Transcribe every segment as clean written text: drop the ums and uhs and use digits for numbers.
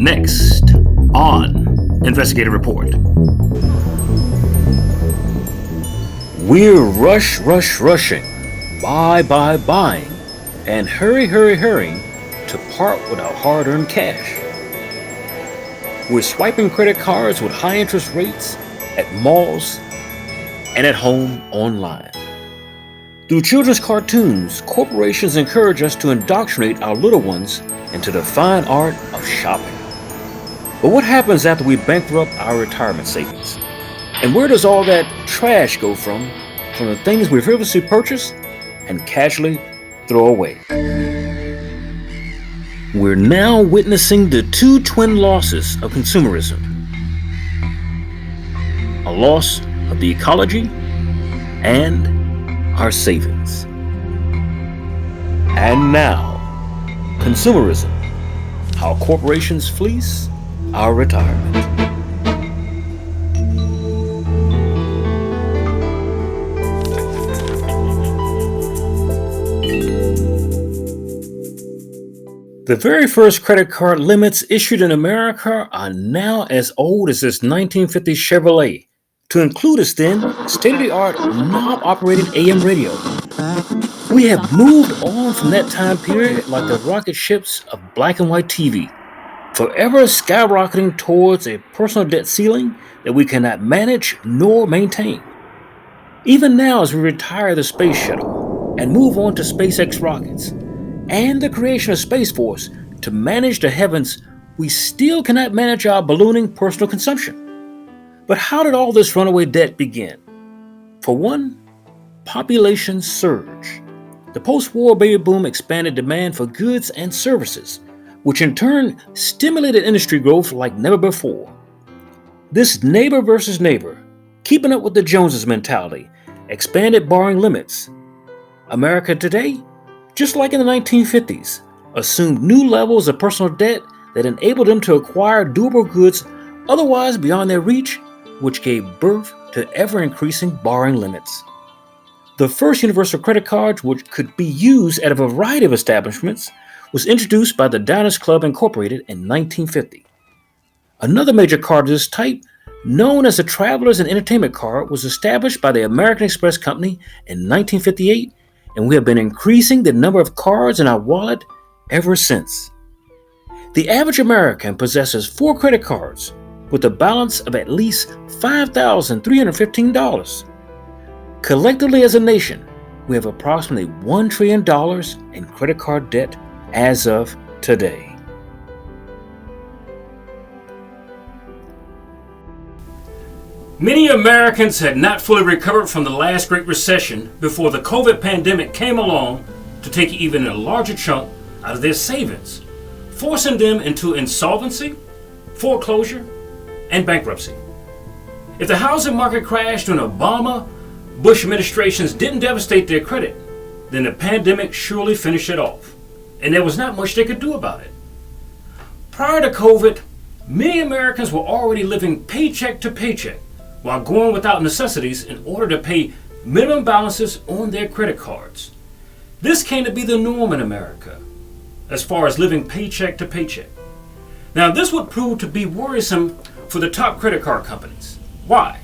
Next on Investigative Report. We're rushing, buying, and hurrying to part with our hard-earned cash. We're swiping credit cards with high interest rates at malls and at home online. Through children's cartoons, corporations encourage us to indoctrinate our little ones into the fine art of shopping. But what happens after we bankrupt our retirement savings? And where does all that trash go from the things we frivolously purchase and casually throw away? We're now witnessing the two twin losses of consumerism. A loss of the ecology and our savings. And now, consumerism, how corporations fleece our retirement. The very first credit card limits issued in America are now as old as this 1950 Chevrolet, to include its then state-of-the-art knob-operated AM radio. We have moved on from that time period like the rocket ships of black and white TV, forever skyrocketing towards a personal debt ceiling that we cannot manage nor maintain. Even now, as we retire the space shuttle and move on to SpaceX rockets and the creation of Space Force to manage the heavens, we still cannot manage our ballooning personal consumption. But how did all this runaway debt begin? For one, population surge. The post-war baby boom expanded demand for goods and services, which in turn stimulated industry growth like never before. This neighbor versus neighbor, keeping up with the Joneses mentality, expanded borrowing limits. America today, just like in the 1950s, assumed new levels of personal debt that enabled them to acquire durable goods otherwise beyond their reach, which gave birth to ever-increasing borrowing limits. The first universal credit card, which could be used at a variety of establishments, was introduced by the Diners Club Incorporated in 1950. Another major card of this type, known as the Travelers and Entertainment Card, was established by the American Express Company in 1958, and we have been increasing the number of cards in our wallet ever since. The average American possesses 4 credit cards, with a balance of at least $5,315. Collectively as a nation, we have approximately $1 trillion in credit card debt as of today. Many Americans had not fully recovered from the last Great Recession before the COVID pandemic came along to take even a larger chunk out of their savings, forcing them into insolvency, foreclosure, and bankruptcy. If the housing market crashed during Obama, Bush administrations didn't devastate their credit, then the pandemic surely finished it off, and there was not much they could do about it. Prior to COVID, many Americans were already living paycheck to paycheck while going without necessities in order to pay minimum balances on their credit cards. This came to be the norm in America, as far as living paycheck to paycheck. Now, this would prove to be worrisome for the top credit card companies. Why?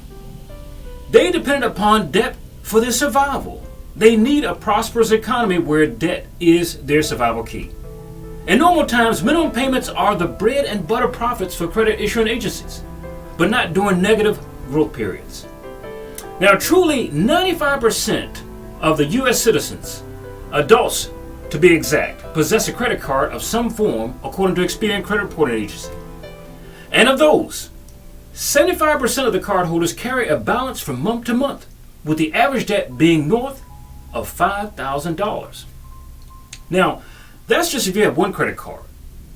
They depend upon debt for their survival. They need a prosperous economy where debt is their survival key. In normal times, minimum payments are the bread and butter profits for credit issuing agencies, but not during negative growth periods. Now, truly, 95% of the U.S. citizens, adults to be exact, possess a credit card of some form according to Experian Credit Reporting Agency. And of those, 75% of the cardholders carry a balance from month to month, with the average debt being north of $5,000. Now, that's just if you have one credit card.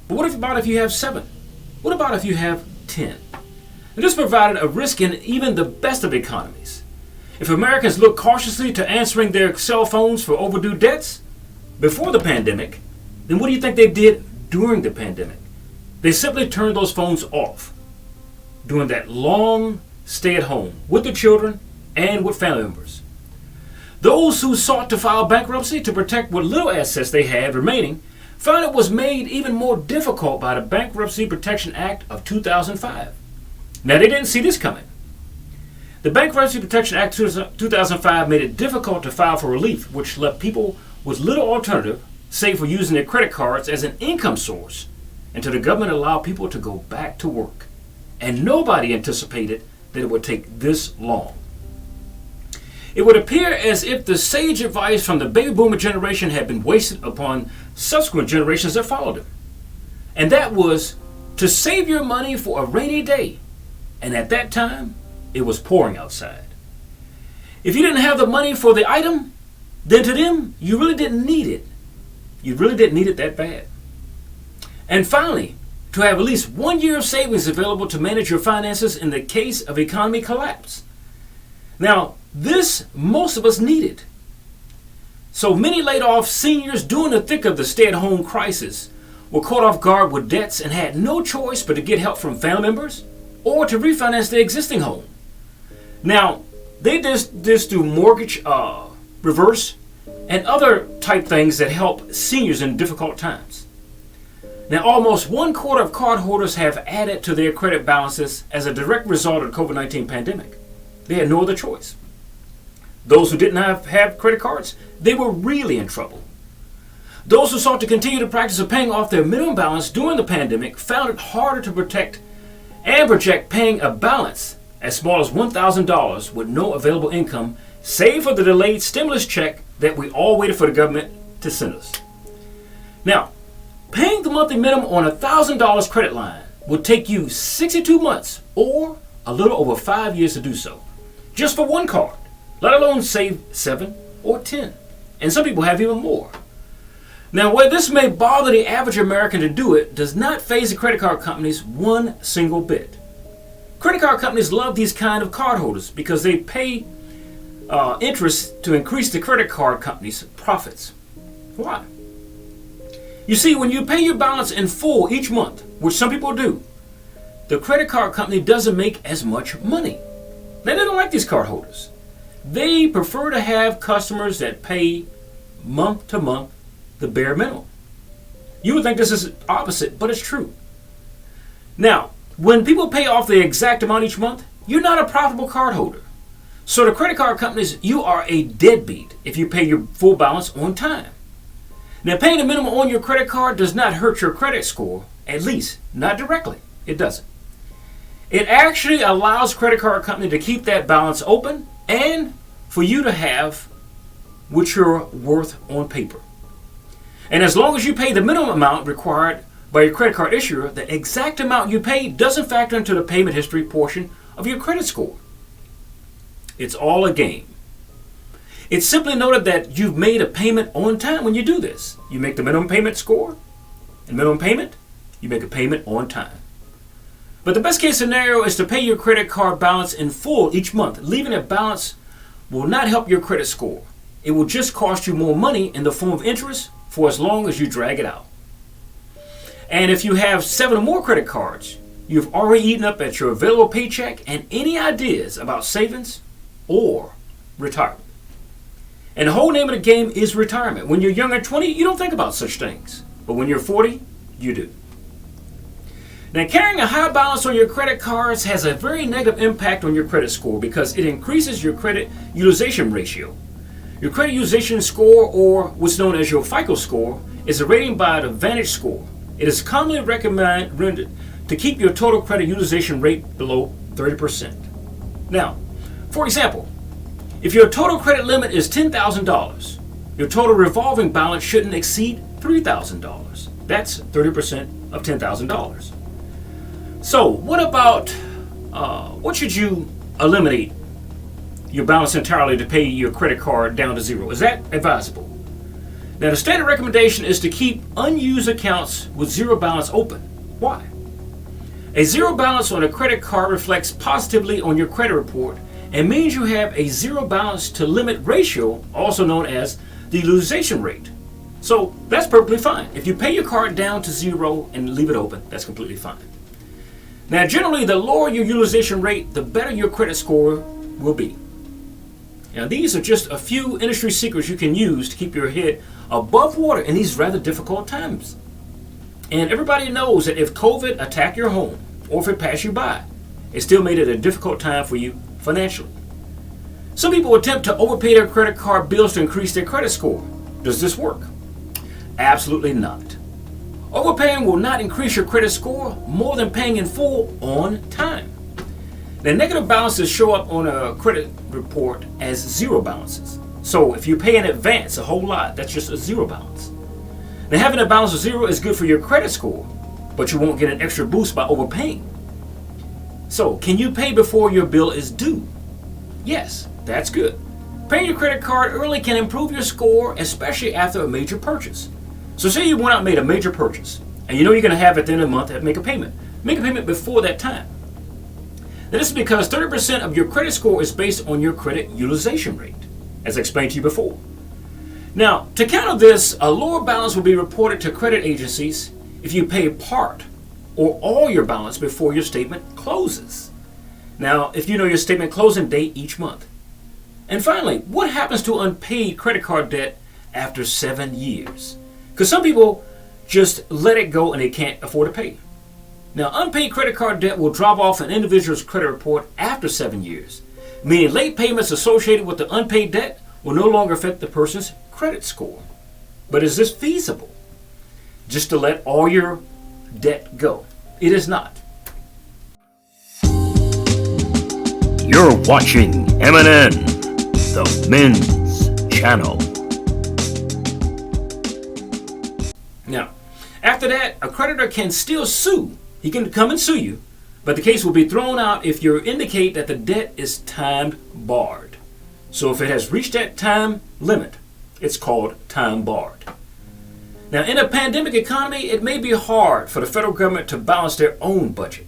But what about if you have 7? What about if you have 10? And this provided a risk in even the best of economies. If Americans look cautiously to answering their cell phones for overdue debts before the pandemic, then what do you think they did during the pandemic? They simply turned those phones off during that long stay at home with their children and with family members. Those who sought to file bankruptcy to protect what little assets they had remaining found it was made even more difficult by the Bankruptcy Protection Act of 2005. Now, they didn't see this coming. The Bankruptcy Protection Act of 2005 made it difficult to file for relief, which left people with little alternative save for using their credit cards as an income source until the government allowed people to go back to work. And nobody anticipated that it would take this long. It would appear as if the sage advice from the baby boomer generation had been wasted upon subsequent generations that followed it. And that was to save your money for a rainy day. And at that time, it was pouring outside. If you didn't have the money for the item, then to them, you really didn't need it. You really didn't need it that bad. And finally, to have at least 1 year of savings available to manage your finances in the case of economy collapse. Now, this most of us needed. So many laid off seniors during the thick of the stay-at-home crisis were caught off guard with debts and had no choice but to get help from family members or to refinance their existing home. Now, they did this through mortgage reverse and other type things that help seniors in difficult times. Now, almost 1/4 of cardholders have added to their credit balances as a direct result of the COVID-19 pandemic. They had no other choice. Those who didn't have credit cards, they were really in trouble. Those who sought to continue the practice of paying off their minimum balance during the pandemic found it harder to project paying a balance as small as $1,000 with no available income, save for the delayed stimulus check that we all waited for the government to send us. Now, paying the monthly minimum on a $1,000 credit line would take you 62 months or a little over 5 years to do so, just for one card, let alone save 7 or 10. And some people have even more. Now, where this may bother the average American to do it does not faze the credit card companies one single bit. Credit card companies love these kind of cardholders because they pay interest to increase the credit card company's profits. Why? You see, when you pay your balance in full each month, which some people do, the credit card company doesn't make as much money. They don't like these cardholders. They prefer to have customers that pay month to month the bare minimum. You would think this is opposite, but it's true. Now, when people pay off the exact amount each month, you're not a profitable cardholder. So the credit card companies, you are a deadbeat if you pay your full balance on time. Now, paying the minimum on your credit card does not hurt your credit score, at least not directly. It doesn't. It actually allows credit card company to keep that balance open and for you to have what you're worth on paper. And as long as you pay the minimum amount required by your credit card issuer, the exact amount you pay doesn't factor into the payment history portion of your credit score. It's all a game. It's simply noted that you've made a payment on time when you do this. You make the minimum payment score, and minimum payment, you make a payment on time. But the best case scenario is to pay your credit card balance in full each month. Leaving a balance will not help your credit score. It will just cost you more money in the form of interest for as long as you drag it out. And if you have 7 or more credit cards, you've already eaten up at your available paycheck and any ideas about savings or retirement. And the whole name of the game is retirement. When you're young at 20, you don't think about such things. But when you're 40, you do. Now, carrying a high balance on your credit cards has a very negative impact on your credit score because it increases your credit utilization ratio. Your credit utilization score, or what's known as your FICO score, is a rating by the Vantage score. It is commonly recommended to keep your total credit utilization rate below 30%. Now, for example, if your total credit limit is $10,000, your total revolving balance shouldn't exceed $3,000. That's 30% of $10,000. So what about, what should you eliminate your balance entirely to pay your credit card down to zero? Is that advisable? Now, the standard recommendation is to keep unused accounts with zero balance open. Why? A zero balance on a credit card reflects positively on your credit report and means you have a zero balance to limit ratio, also known as the utilization rate. So that's perfectly fine. If you pay your card down to zero and leave it open, that's completely fine. Now, generally, the lower your utilization rate, the better your credit score will be. Now, these are just a few industry secrets you can use to keep your head above water in these rather difficult times. And everybody knows that if COVID attacked your home, or if it passed you by, it still made it a difficult time for you financially. Some people attempt to overpay their credit card bills to increase their credit score. Does this work? Absolutely not. Overpaying will not increase your credit score more than paying in full on time. Now, negative balances show up on a credit report as zero balances. So if you pay in advance a whole lot, that's just a zero balance. Now, having a balance of zero is good for your credit score, but you won't get an extra boost by overpaying. So, can you pay before your bill is due? Yes, that's good. Paying your credit card early can improve your score, especially after a major purchase. So say you went out and made a major purchase, and you know you're going to have at the end of the month to make a payment. Make a payment before that time. Now, this is because 30% of your credit score is based on your credit utilization rate, as I explained to you before. Now, to counter this, a lower balance will be reported to credit agencies if you pay part or all your balance before your statement closes. Now, if you know your statement closing date each month. And finally, what happens to unpaid credit card debt after 7 years? Because some people just let it go and they can't afford to pay. Now, unpaid credit card debt will drop off an individual's credit report after 7 years, meaning late payments associated with the unpaid debt will no longer affect the person's credit score. But is this feasible? Just to let all your debt go? It is not. You're watching MNN, the men's channel. Now, after that, a creditor can still sue. He can come and sue you, but the case will be thrown out if you indicate that the debt is time barred. So if it has reached that time limit, it's called time barred. Now, in a pandemic economy, it may be hard for the federal government to balance their own budget.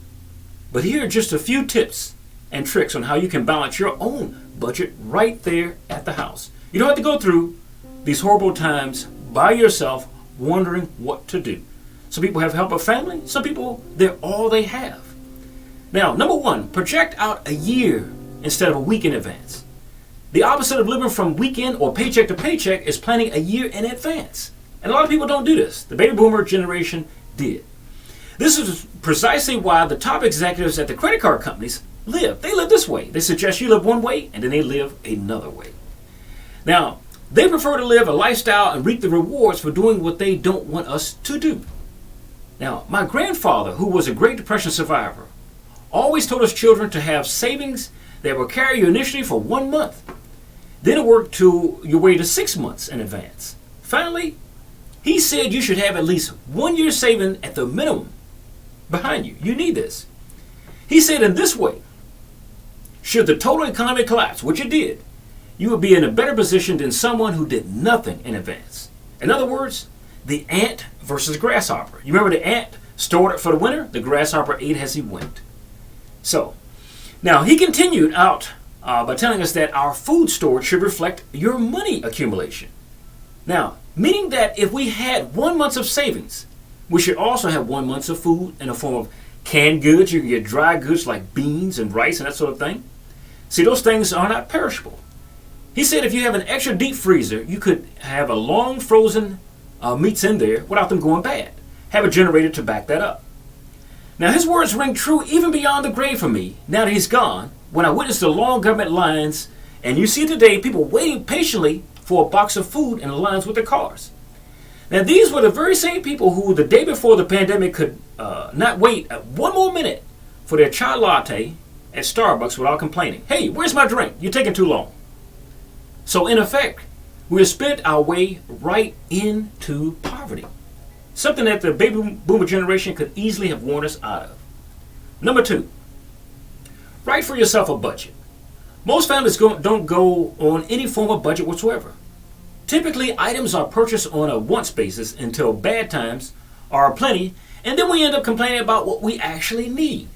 But here are just a few tips and tricks on how you can balance your own budget right there at the house. You don't have to go through these horrible times by yourself wondering what to do. Some people have help of family. Some people, they're all they have. Now, number one, project out a year instead of a week in advance. The opposite of living from weekend or paycheck to paycheck is planning a year in advance. And a lot of people don't do this. The baby boomer generation did. This is precisely why the top executives at the credit card companies live. They live this way. They suggest you live one way and then they live another way. Now, they prefer to live a lifestyle and reap the rewards for doing what they don't want us to do. Now, my grandfather, who was a Great Depression survivor, always told his children to have savings that will carry you initially for 1 month. Then it worked to your way to 6 months in advance. Finally, he said you should have at least 1 year saving at the minimum behind you. You need this. He said in this way, should the total economy collapse, which it did, you would be in a better position than someone who did nothing in advance. In other words, the ant versus grasshopper. You remember the ant stored it for the winter? The grasshopper ate as he went. So, now he continued out by telling us that our food storage should reflect your money accumulation. Now, meaning that if we had 1 month of savings, we should also have 1 month of food in the form of canned goods. You can get dry goods like beans and rice and that sort of thing. See, those things are not perishable. He said if you have an extra deep freezer, you could have a long frozen meats in there without them going bad. Have a generator to back that up. Now, his words ring true even beyond the grave for me, now that he's gone, when I witnessed the long government lines, and you see today people waiting patiently for a box of food in the lines with their cars. Now, these were the very same people who the day before the pandemic could not wait 1 more minute for their chai latte at Starbucks without complaining. Hey, where's my drink? You're taking too long. So, in effect, we have spent our way right into poverty. Something that the baby boomer generation could easily have warned us out of. Number 2, write for yourself a budget. Most families don't go on any form of budget whatsoever. Typically, items are purchased on a once basis until bad times are plenty, and then we end up complaining about what we actually need.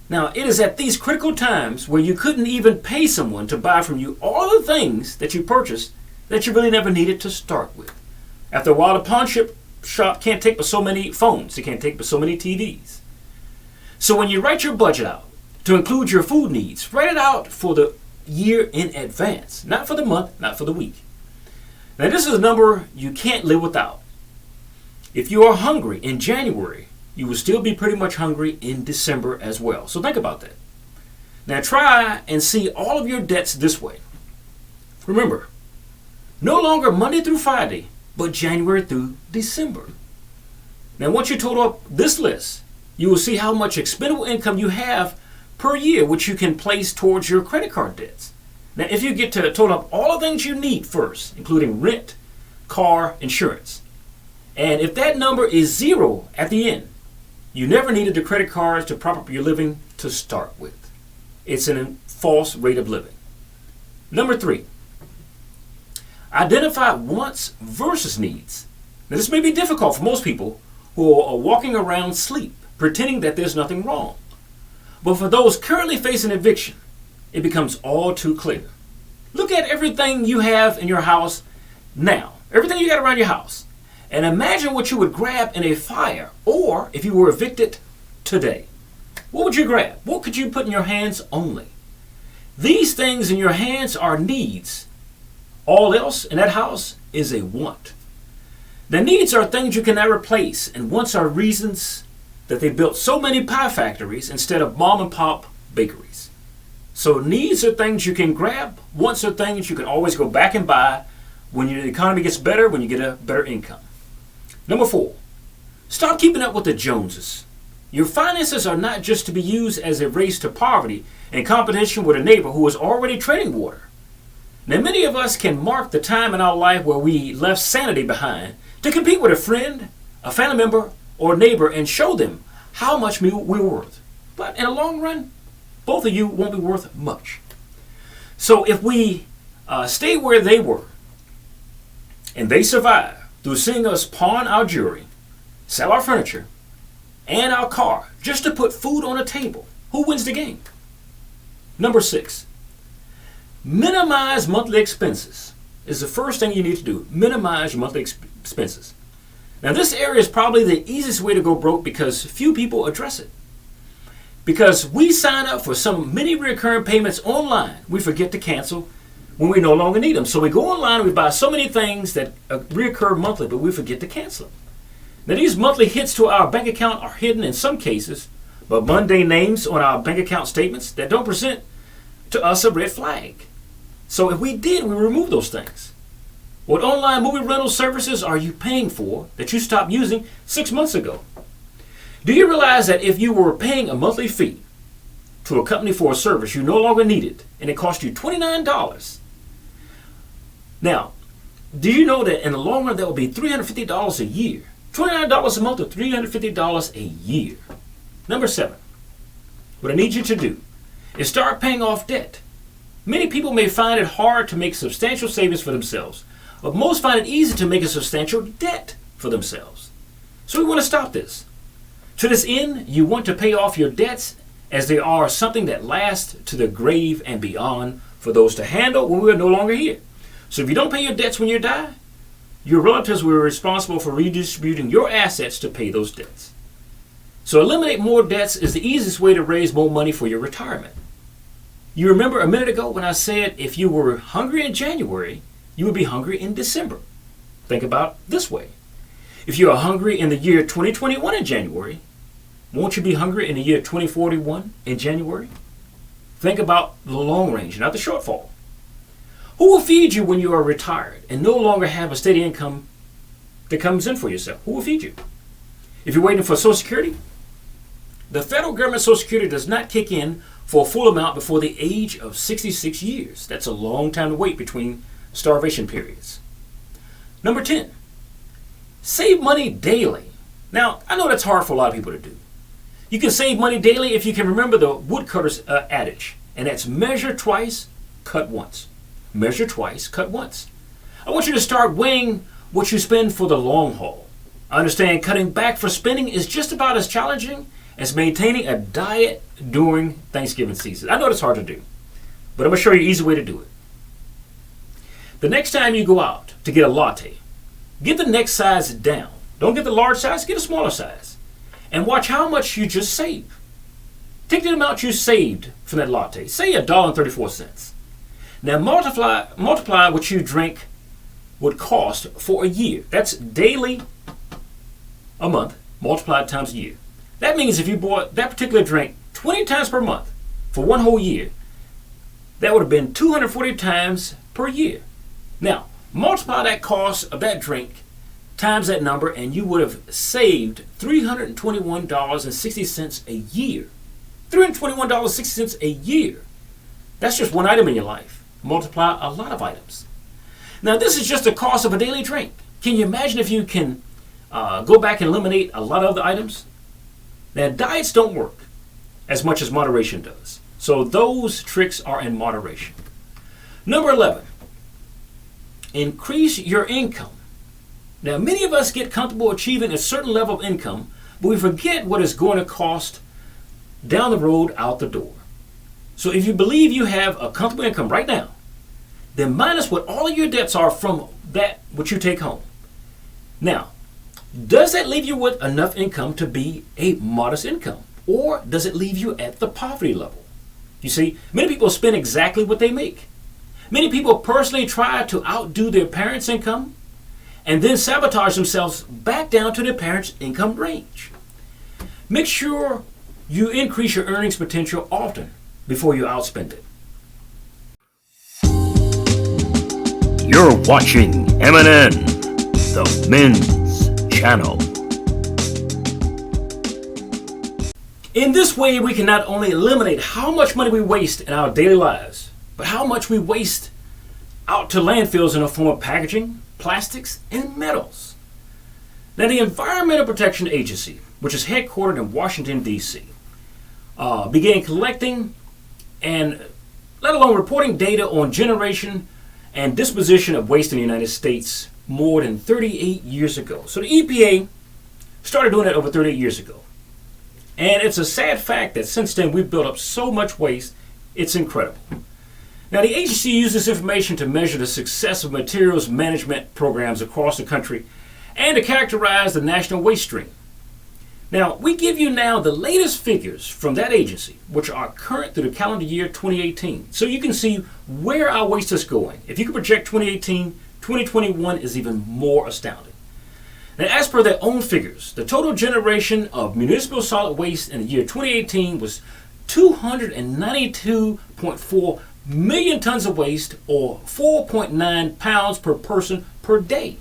Now, it is at these critical times where you couldn't even pay someone to buy from you all the things that you purchased that you really never needed to start with. After a while, the pawn shop can't take but so many phones. It can't take but so many TVs. So when you write your budget out to include your food needs, write it out for the year in advance. Not for the month, not for the week. Now this is a number you can't live without. If you are hungry in January, you will still be pretty much hungry in December as well. So think about that. Now try and see all of your debts this way. Remember, no longer Monday through Friday, but January through December. Now once you total up this list, you will see how much expendable income you have per year, which you can place towards your credit card debts. Now if you get to total up all the things you need first, including rent, car, insurance, and if that number is zero at the end, you never needed the credit cards to prop up your living to start with. It's a false rate of living. Number 3, identify wants versus needs. Now this may be difficult for most people who are walking around sleep, pretending that there's nothing wrong. But for those currently facing eviction, it becomes all too clear. Look at everything you have in your house now, everything you got around your house, and imagine what you would grab in a fire, or if you were evicted today. What would you grab? What could you put in your hands only? These things in your hands are needs. All else in that house is a want. The needs are things you cannot replace, and wants are reasons that they built so many pie factories instead of mom and pop bakeries. So needs are things you can grab, wants are things you can always go back and buy when your economy gets better, when you get a better income. Number 4, stop keeping up with the Joneses. Your finances are not just to be used as a race to poverty and competition with a neighbor who is already treading water. Now many of us can mark the time in our life where we left sanity behind to compete with a friend, a family member, or neighbor and show them how much we're worth. But in the long run, both of you won't be worth much. So if we stay where they were and they survive through seeing us pawn our jewelry, sell our furniture, and our car just to put food on the table, who wins the game? Number 6, minimize monthly expenses is the first thing you need to do. Minimize your monthly expenses. Now this area is probably the easiest way to go broke because few people address it. Because we sign up for so many recurring payments online, we forget to cancel when we no longer need them. So we go online and we buy so many things that reoccur monthly, but we forget to cancel them. Now these monthly hits to our bank account are hidden in some cases, but mundane names on our bank account statements that don't present to us a red flag. So if we remove those things. What online movie rental services are you paying for that you stopped using 6 months ago? Do you realize that if you were paying a monthly fee to a company for a service you no longer needed and it cost you $29? Now, do you know that in the long run that would be $350 a year? $29 a month or $350 a year. Number 7, what I need you to do is start paying off debt. Many people may find it hard to make substantial savings for themselves, but most find it easy to make a substantial debt for themselves. So we want to stop this. To this end, you want to pay off your debts as they are something that lasts to the grave and beyond for those to handle when we are no longer here. So if you don't pay your debts when you die, your relatives were responsible for redistributing your assets to pay those debts. So eliminate more debts is the easiest way to raise more money for your retirement. You remember a minute ago when I said if you were hungry in January, you would be hungry in December. Think about it this way. If you are hungry in the year 2021 in January, won't you be hungry in the year 2041 in January? Think about the long range, not the shortfall. Who will feed you when you are retired and no longer have a steady income that comes in for yourself? Who will feed you? If you're waiting for Social Security, the federal government Social Security does not kick in for a full amount before the age of 66 years. That's a long time to wait between starvation periods. Number 10, save money daily. Now, I know that's hard for a lot of people to do. You can save money daily if you can remember the woodcutter's adage, and that's measure twice, cut once. Measure twice, cut once. I want you to start weighing what you spend for the long haul. I understand cutting back for spending is just about as challenging as maintaining a diet during Thanksgiving season. I know it's hard to do, but I'm going to show you an easy way to do it. The next time you go out to get a latte, get the next size down. Don't get the large size, get a smaller size. And watch how much you just saved. Take the amount you saved from that latte, say $1.34. Now multiply what you drink would cost for a year. That's daily a month multiplied times a year. That means if you bought that particular drink 20 times per month for one whole year, that would have been 240 times per year. Now, multiply that cost of that drink times that number, and you would have saved $321.60 a year. $321.60 a year. That's just one item in your life. Multiply a lot of items. Now, this is just the cost of a daily drink. Can you imagine if you can go back and eliminate a lot of the items? Now, diets don't work as much as moderation does. So those tricks are in moderation. Number 11, increase your income. Now, many of us get comfortable achieving a certain level of income, but we forget what it's going to cost down the road out the door. So if you believe you have a comfortable income right now, then minus what all of your debts are from that what you take home. Now, does that leave you with enough income to be a modest income? Or does it leave you at the poverty level? You see, many people spend exactly what they make. Many people personally try to outdo their parents' income and then sabotage themselves back down to their parents' income range. Make sure you increase your earnings potential often before you outspend it. You're watching MNN, the Men's Channel. In this way, we can not only eliminate how much money we waste in our daily lives, but how much we waste out to landfills in the form of packaging, plastics, and metals. Now, the Environmental Protection Agency, which is headquartered in Washington, D.C., began collecting and let alone reporting data on generation and disposition of waste in the United States more than 38 years ago. So the EPA started doing that over 38 years ago. And it's a sad fact that since then we've built up so much waste, it's incredible. Now, the agency used this information to measure the success of materials management programs across the country and to characterize the national waste stream. Now, we give you now the latest figures from that agency, which are current through the calendar year 2018. So you can see where our waste is going. If you can project 2018, 2021 is even more astounding. Now, as per their own figures, the total generation of municipal solid waste in the year 2018 was 292.4 million tons of waste, or 4.9 pounds per person per day.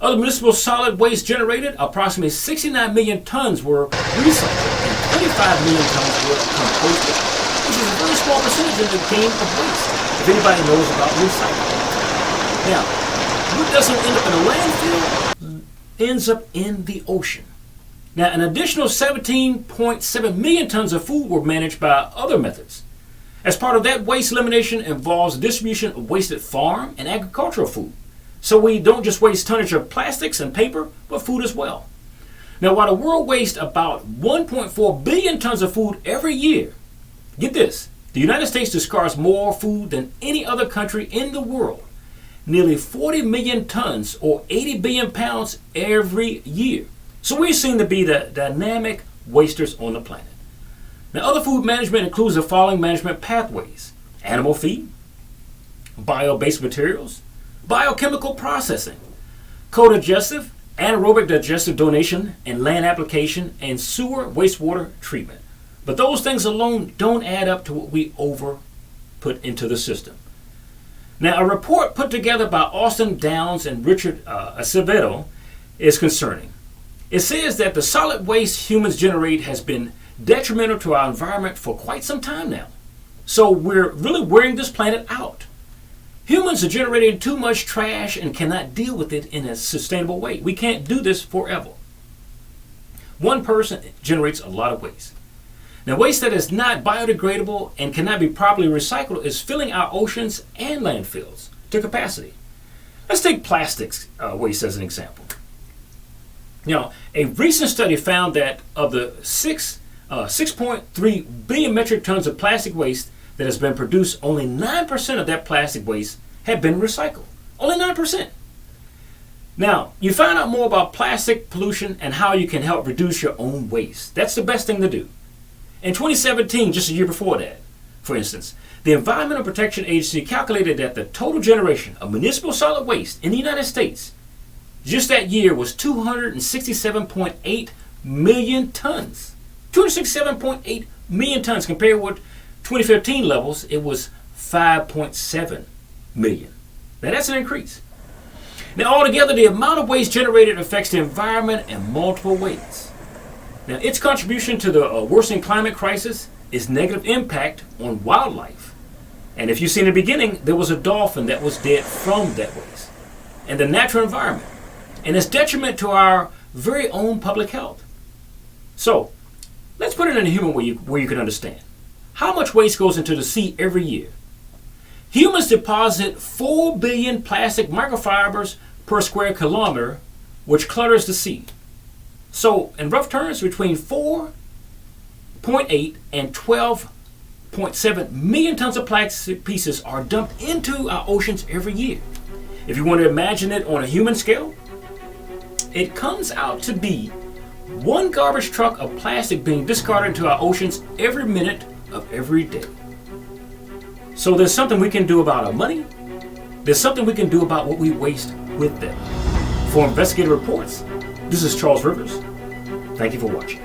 Of the municipal solid waste generated, approximately 69 million tons were recycled and 25 million tons were composted, which is a very small percentage in the game of waste, if anybody knows about recycling. Now, what doesn't end up in a landfill ends up in the ocean. Now, an additional 17.7 million tons of food were managed by other methods. As part of that, waste elimination involves distribution of wasted farm and agricultural food. So we don't just waste tonnage of plastics and paper, but food as well. Now, while the world wastes about 1.4 billion tons of food every year, get this, the United States discards more food than any other country in the world. Nearly 40 million tons, or 80 billion pounds every year. So we seem to be the dynamic wasters on the planet. Now, other food management includes the following management pathways: animal feed, bio-based materials, biochemical processing, co-digestive, anaerobic digestive donation, and land application, and sewer wastewater treatment. But those things alone don't add up to what we put into the system. Now, a report put together by Austin Downs and Richard Acevedo is concerning. It says that the solid waste humans generate has been detrimental to our environment for quite some time now. So we're really wearing this planet out. Humans are generating too much trash and cannot deal with it in a sustainable way. We can't do this forever. One person generates a lot of waste. Now, waste that is not biodegradable and cannot be properly recycled is filling our oceans and landfills to capacity. Let's take plastics waste as an example. Now, a recent study found that of the 6.3 billion metric tons of plastic waste that has been produced, only 9% of that plastic waste had been recycled. Only 9%. Now, you find out more about plastic pollution and how you can help reduce your own waste. That's the best thing to do. In 2017, just a year before that, For instance, the Environmental Protection Agency calculated that the total generation of municipal solid waste in the United States just that year was 267.8 million tons. 267.8 million tons compared with 2015 levels, it was 5.7 million. Now that's an increase. Now altogether, the amount of waste generated affects the environment in multiple ways. Now its contribution to the worsening climate crisis is negative impact on wildlife. And if you see in the beginning, there was a dolphin that was dead from that waste. And the natural environment. And it's detriment to our very own public health. So, let's put it in a human way where you can understand. How much waste goes into the sea every year? Humans deposit 4 billion plastic microfibers per square kilometer, which clutters the sea. So, in rough terms, between 4.8 and 12.7 million tons of plastic pieces are dumped into our oceans every year. If you want to imagine it on a human scale, it comes out to be one garbage truck of plastic being discarded into our oceans every minute of every day. So there's something we can do about our money. There's something we can do about what we waste with them. For Investigative Reports, this is Charles Rivers. Thank you for watching.